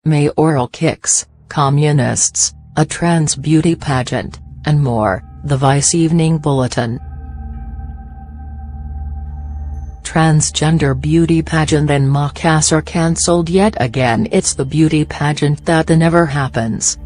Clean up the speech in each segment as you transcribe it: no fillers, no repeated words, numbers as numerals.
mayoral kicks, communists, a trans beauty pageant, and more. The Vice Evening Bulletin. Transgender beauty pageant in Makassar cancelled yet again. It's the beauty pageant that never happens.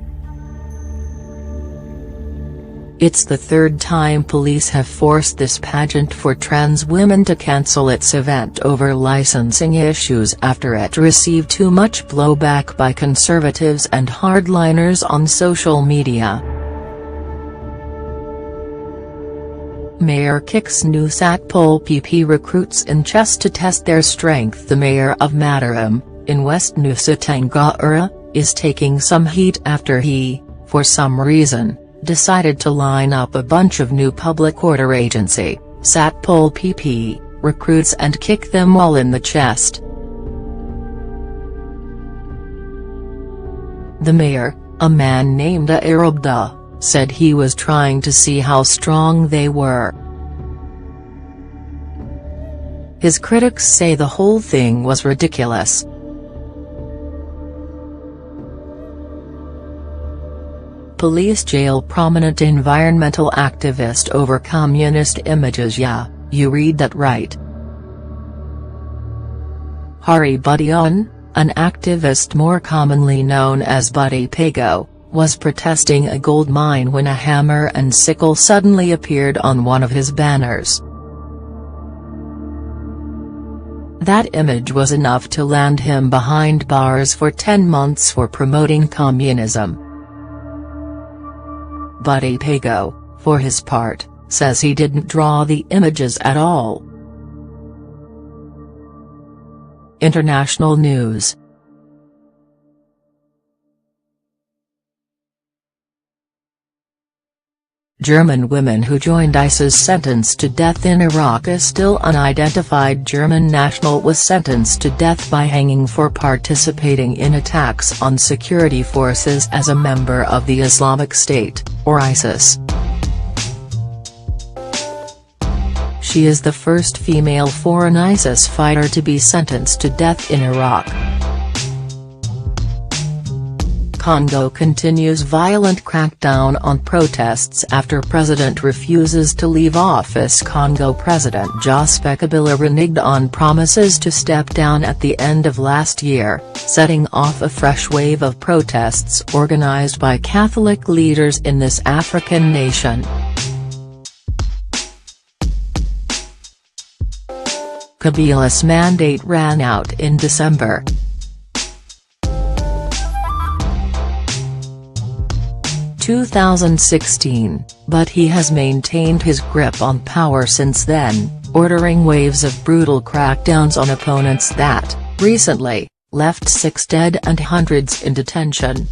It's the third time police have forced this pageant for trans women to cancel its event over licensing issues after it received too much blowback by conservatives and hardliners on social media. Mayor kicks new Satpol PP recruits in chess to test their strength. The mayor of Mayoral, in West Nusa Tenggara, is taking some heat after he, for some reason, decided to line up a bunch of new public order agency, Satpol PP, recruits and kick them all in the chest. The mayor, a man named Arabda, said he was trying to see how strong they were. His critics say the whole thing was ridiculous. Police jail prominent environmental activist over communist images. Yeah, you read that right. Hari Budion, an activist more commonly known as Buddy Pago, was protesting a gold mine when a hammer and sickle suddenly appeared on one of his banners. That image was enough to land him behind bars for 10 months for promoting communism. Buddy Pago, for his part, says he didn't draw the images at all. International news. German women who joined ISIS sentenced to death in Iraq. A still unidentified German national was sentenced to death by hanging for participating in attacks on security forces as a member of the Islamic State, or ISIS. She is the first female foreign ISIS fighter to be sentenced to death in Iraq. Congo continues violent crackdown on protests after president refuses to leave office. Congo President Joseph Kabila reneged on promises to step down at the end of last year, setting off a fresh wave of protests organized by Catholic leaders in this African nation. Kabila's mandate ran out in December. 2016, but he has maintained his grip on power since then, ordering waves of brutal crackdowns on opponents that, recently, left 6 dead and hundreds in detention.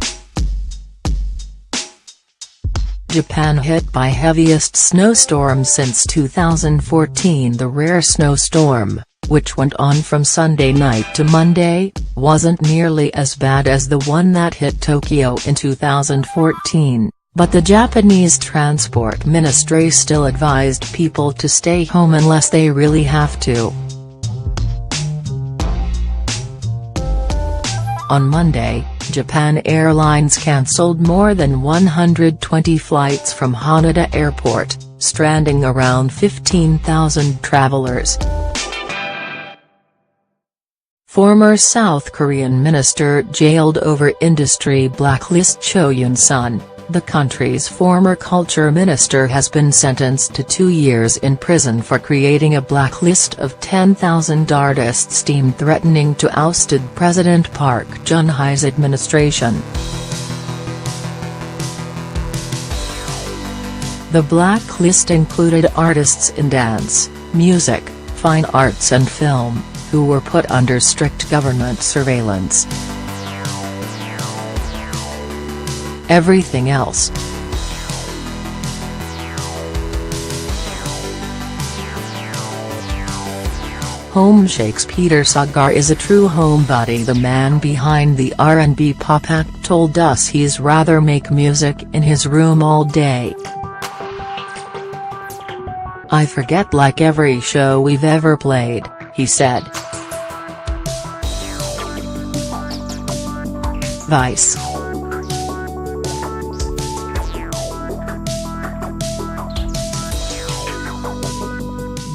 Japan hit by heaviest snowstorm since 2014. The rare snowstorm, which went on from Sunday night to Monday, wasn't nearly as bad as the one that hit Tokyo in 2014, but the Japanese Transport Ministry still advised people to stay home unless they really have to. On Monday, Japan Airlines cancelled more than 120 flights from Haneda Airport, stranding around 15,000 travelers. Former South Korean minister jailed over industry blacklist. Cho Yun-sun, the country's former culture minister, has been sentenced to 2 years in prison for creating a blacklist of 10,000 artists deemed threatening to ousted President Park Geun-hye's administration. The blacklist included artists in dance, music, fine arts and film, who were put under strict government surveillance. Everything else. Home Shakes. Peter Sagar is a true homebody. The man behind the R&B pop act told us he's rather make music in his room all day. "I forget like every show we've ever played," he said. Vice.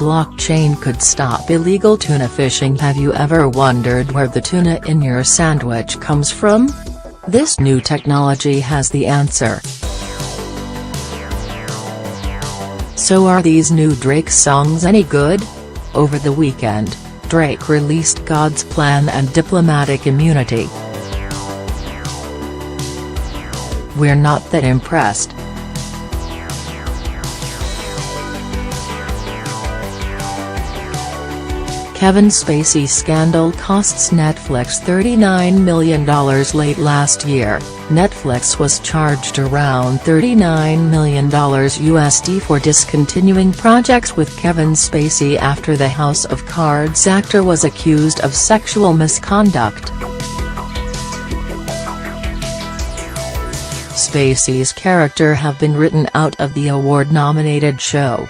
Blockchain could stop illegal tuna fishing. Have you ever wondered where the tuna in your sandwich comes from? This new technology has the answer. So are these new Drake songs any good? Over the weekend, Drake released God's Plan and Diplomatic Immunity. We're not that impressed. Kevin Spacey scandal costs Netflix $39 million. Late last year, Netflix was charged around $39 million USD for discontinuing projects with Kevin Spacey after the House of Cards actor was accused of sexual misconduct. Spacey's character have been written out of the award-nominated show.